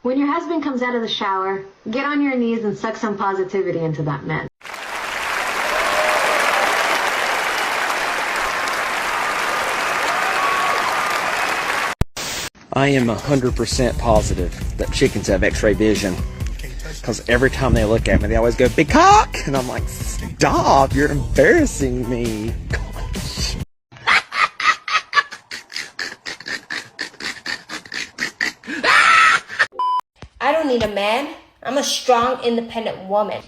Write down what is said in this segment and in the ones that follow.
When your husband comes out of the shower, get on your knees and suck some positivity into that man. I am 100% positive that chickens have x-ray vision. Because every time they look at me, they always go, "Big cock!" And I'm like, "Stop, you're embarrassing me." Gosh. I don't need a man. I'm a strong, independent woman.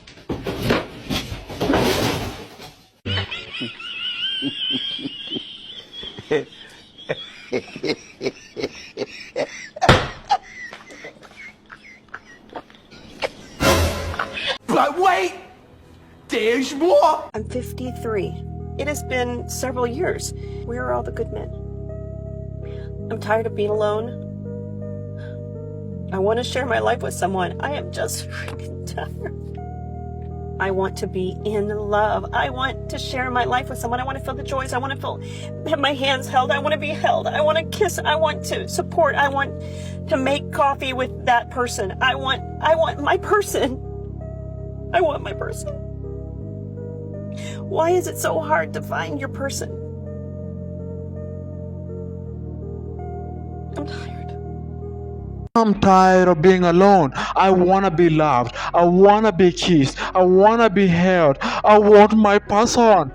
But wait! There's more! I'm 53. It has been several years. Where are all the good men? I'm tired of being alone. I want to share my life with someone. I am just freaking tired. I want to be in love. I want to share my life with someone. I want to feel the joys. I want to have my hands held. I want to be held. I want to kiss. I want to support. I want to make coffee with that person. I want my person. I want my person. Why is it so hard to find your person? I'm tired. I'm tired of being alone. I want to be loved. I want to be kissed. I want to be held. I want my person.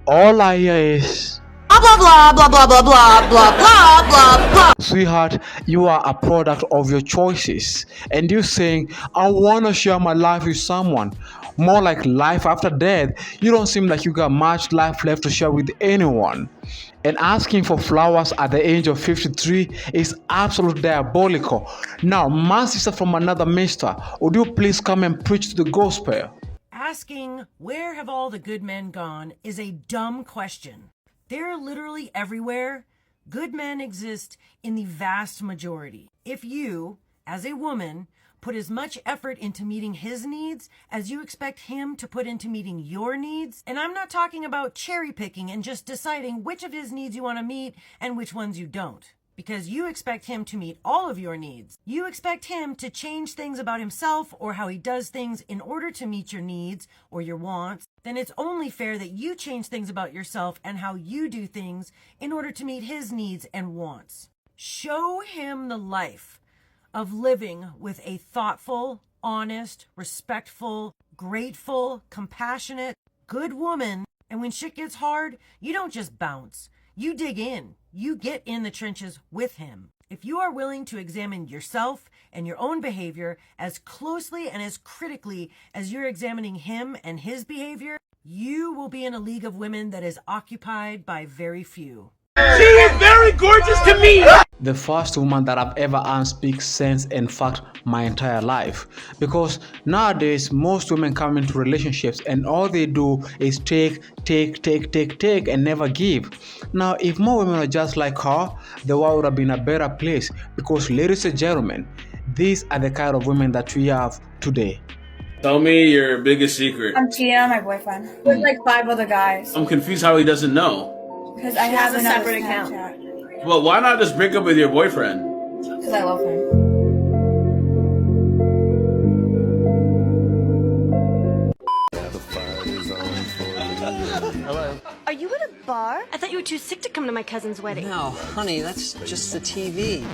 All I hear is blah blah blah blah blah blah blah blah blah blah. Sweetheart, you are a product of your choices. And you're saying, I want to share my life with someone. More like life after death. You don't seem like you got much life left to share with anyone. And asking for flowers at the age of 53 is absolutely diabolical. Now, my sister from another mister, would you please come and preach the gospel? Asking, where have all the good men gone, is a dumb question. They're literally everywhere. Good men exist in the vast majority. If you, as a woman, put as much effort into meeting his needs as you expect him to put into meeting your needs. And I'm not talking about cherry picking and just deciding which of his needs you want to meet and which ones you don't. Because you expect him to meet all of your needs. You expect him to change things about himself or how he does things in order to meet your needs or your wants. Then it's only fair that you change things about yourself and how you do things in order to meet his needs and wants. Show him the life of living with a thoughtful, honest, respectful, grateful, compassionate, good woman. And when shit gets hard, you don't just bounce. You dig in. You get in the trenches with him. If you are willing to examine yourself and your own behavior as closely and as critically as you're examining him and his behavior, you will be in a league of women that is occupied by very few. She is very gorgeous to me! The first woman that I've ever unspeak sense and fact my entire life. Because nowadays, most women come into relationships and all they do is take and never give. Now, if more women are just like her, the world would have been a better place. Because ladies and gentlemen, these are the kind of women that we have today. Tell me your biggest secret. I'm cheating on my boyfriend with like 5 other guys. I'm confused how he doesn't know. Because I have a separate account. Well, why not just break up with your boyfriend? Because I love him. Hello. Are you at a bar? I thought you were too sick to come to my cousin's wedding. No, honey, that's just the TV.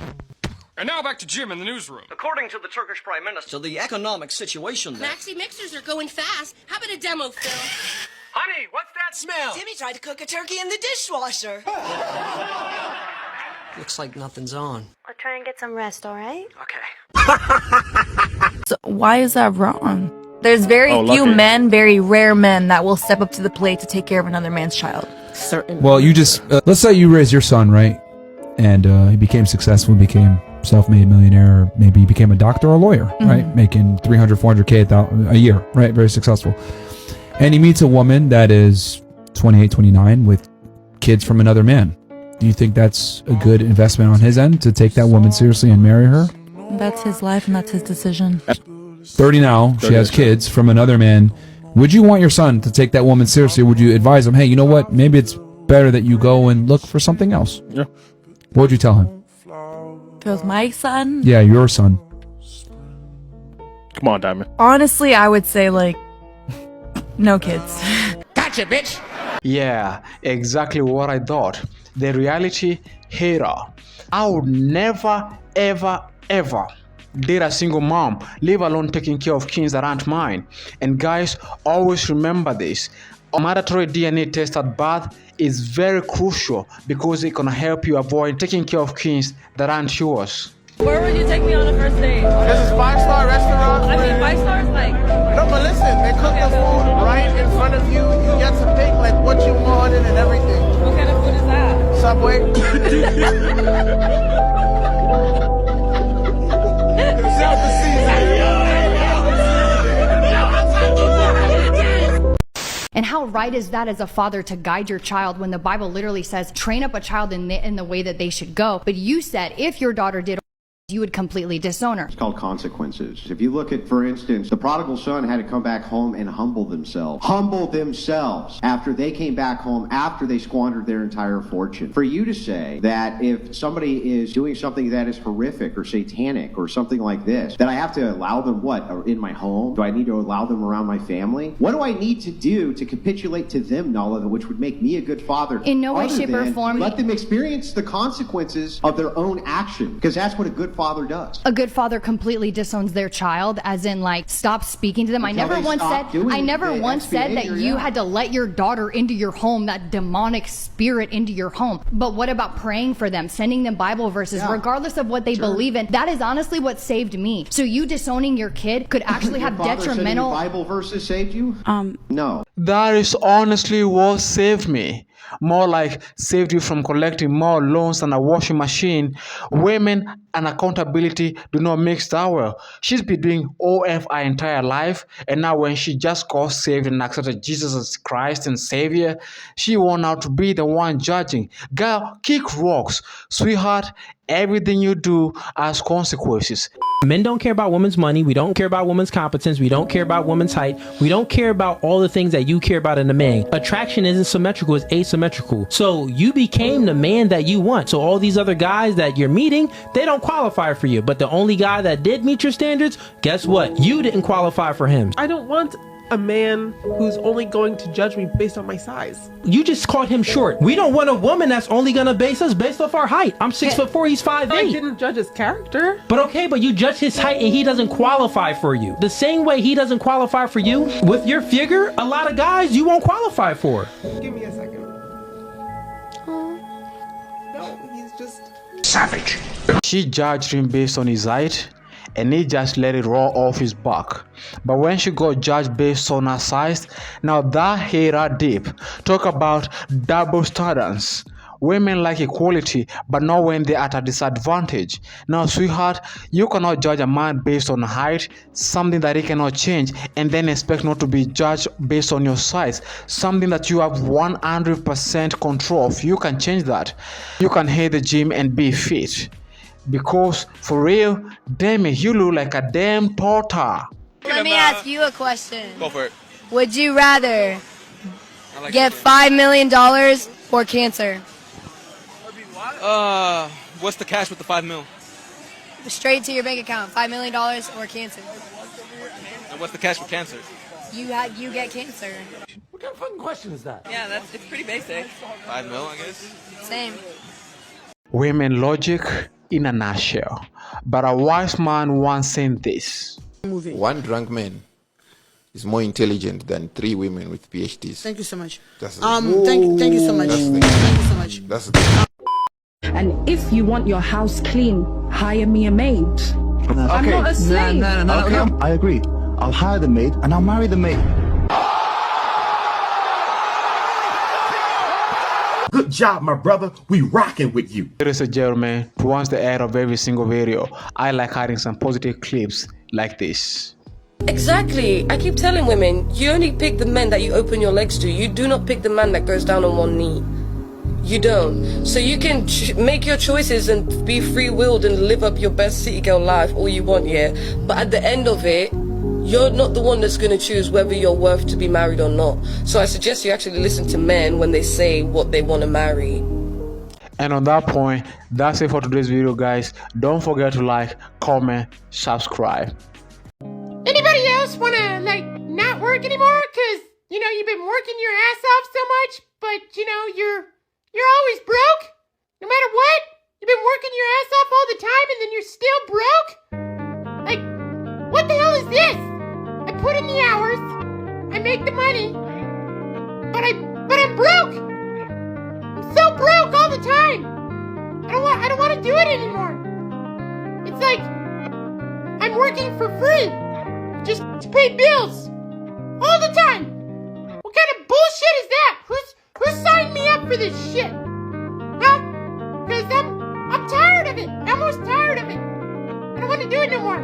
And now back to Jim in the newsroom. According to the Turkish Prime Minister, the economic situation there. Maxi mixers are going fast. How about a demo, Phil? Honey, what's that smell? Timmy tried to cook a turkey in the dishwasher. Looks like nothing's on. I'll try and get some rest, all right? Okay. So why is that wrong? There's very few men, very rare men that will step up to the plate to take care of another man's child. Certainly. Well, you just, let's say you raise your son, right? And he became successful, became self-made millionaire, or maybe he became a doctor or a lawyer, right? Making 300, 400K a year, right? Very successful. And he meets a woman that is 28, 29 with kids from another man. Do you think that's a good investment on his end to take that woman seriously and marry her? That's his life and that's his decision. 30 now, she has kids from another man. Would you want your son to take that woman seriously, or would you advise him, hey, you know what, maybe it's better that you go and look for something else? Yeah. What would you tell him? If it was my son? Yeah, your son. Come on, Diamond. Honestly, I would say, like, no kids. Gotcha, bitch. Yeah, exactly what I thought. The reality hater. I would never, ever, ever date a single mom, leave alone taking care of kids that aren't mine. And guys, always remember this. A mandatory DNA test at birth is very crucial because it can help you avoid taking care of kids that aren't yours. Where would you take me on a first date? This is 5-star restaurant. I mean, 5 stars, like... No, but listen, they cook the food right in front of you. You get to pick like what you want and everything. What kind of food is that? Subway. And how right is that as a father to guide your child when the Bible literally says, train up a child in the way that they should go? But you said if your daughter did, you would completely disown her. It's called consequences. If you look at, for instance, the prodigal son had to come back home and humble themselves after they came back home, after they squandered their entire fortune. For you to say that if somebody is doing something that is horrific or satanic or something like this, that I have to allow them in my home? Do I need to allow them around my family? What do I need to do to capitulate to them, Nala, which would make me a good father? In no way, shape, or form. Let them experience the consequences of their own action, because that's what a good father does. A good father completely disowns their child, as in, like, stop speaking to them. I never once said that you had to let your daughter into your home, that demonic spirit into your home. But what about praying for them, sending them Bible verses, regardless of what they believe in? That is honestly what saved me. So you disowning your kid could actually have detrimental... Bible verses saved you? No. That is honestly what saved me. More like saved you from collecting more loans than a washing machine. Women and accountability do not mix that well. She's been doing OF her entire life, and now when she just got saved and accepted Jesus as Christ and Savior, she wants out to be the one judging. Girl, kick rocks. Sweetheart, everything you do has consequences. Men don't care about women's money. We don't care about women's competence. We don't care about women's height. We don't care about all the things that you care about in a man. Attraction isn't symmetrical, it's asymmetrical. So you became the man that you want. So all these other guys that you're meeting, they don't qualify for you. But the only guy that did meet your standards, guess what? You didn't qualify for him. I don't want a man who's only going to judge me based on my size. You just called him short. We don't want a woman that's only gonna base us based off our height. I'm 6'4", he's 5'8". I didn't judge his character. But okay, but you judge his height and he doesn't qualify for you. The same way he doesn't qualify for you, with your figure, a lot of guys you won't qualify for. Give me a second. No, he's just... savage. She judged him based on his height, and he just let it roll off his back. But when she got judged based on her size, now that hit her deep. Talk about double standards. Women like equality, but not when they're at a disadvantage. Now, sweetheart, you cannot judge a man based on height, something that he cannot change, and then expect not to be judged based on your size, something that you have 100% control of. You can change that. You can hit the gym and be fit. Because for real, damn it, you look like a damn torta. Let me ask you a question. Go for it. Would you rather get $5 million or cancer? What's the cash with the 5 mil? Straight to your bank account, $5 million or cancer. And what's the cash for cancer? You get cancer. What kind of fucking question is that? Yeah, it's pretty basic. 5 mil, I guess. Same. Women logic in a nutshell. But a wise man once said this. One drunk man is more intelligent than 3 women with PhDs. Thank you so much. That's thank you so much. Thank you so much. That's the thing. And if you want your house clean, hire me a maid. I'm not a slave. No. I agree. I'll hire the maid and I'll marry the maid. Good job, my brother. We rocking with you. Ladies and gentlemen, towards the end of every single video, I like adding some positive clips like this. Exactly. I keep telling women, you only pick the men that you open your legs to. You do not pick the man that goes down on one knee. You don't. So you can make your choices and be free-willed and live up your best city girl life all you want, yeah? But at the end of it, you're not the one that's going to choose whether you're worth to be married or not. So I suggest you actually listen to men when they say what they want to marry. And on that point, that's it for today's video, guys. Don't forget to like, comment, subscribe. anybody else want to, like, not work anymore? Because, you know, you've been working your ass off so much, but, you know, you're always broke? No matter what? You've been working your ass off all the time and then you're still broke? Like, what the hell is this? I put in the hours, I make the money, but I'm broke! I'm so broke all the time! I don't want to do it anymore. It's like I'm working for free, just to pay bills all the time. What kind of bullshit is that? Who signed me up for this shit? Huh? Because I'm tired of it. I'm almost tired of it. I don't want to do it no more.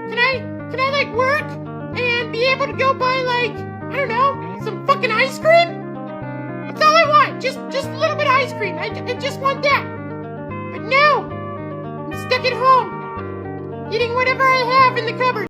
Can I like work and be able to go buy like, I don't know, some fucking ice cream? That's all I want. Just a little bit of ice cream. I just want that. But no, I'm stuck at home, eating whatever I have in the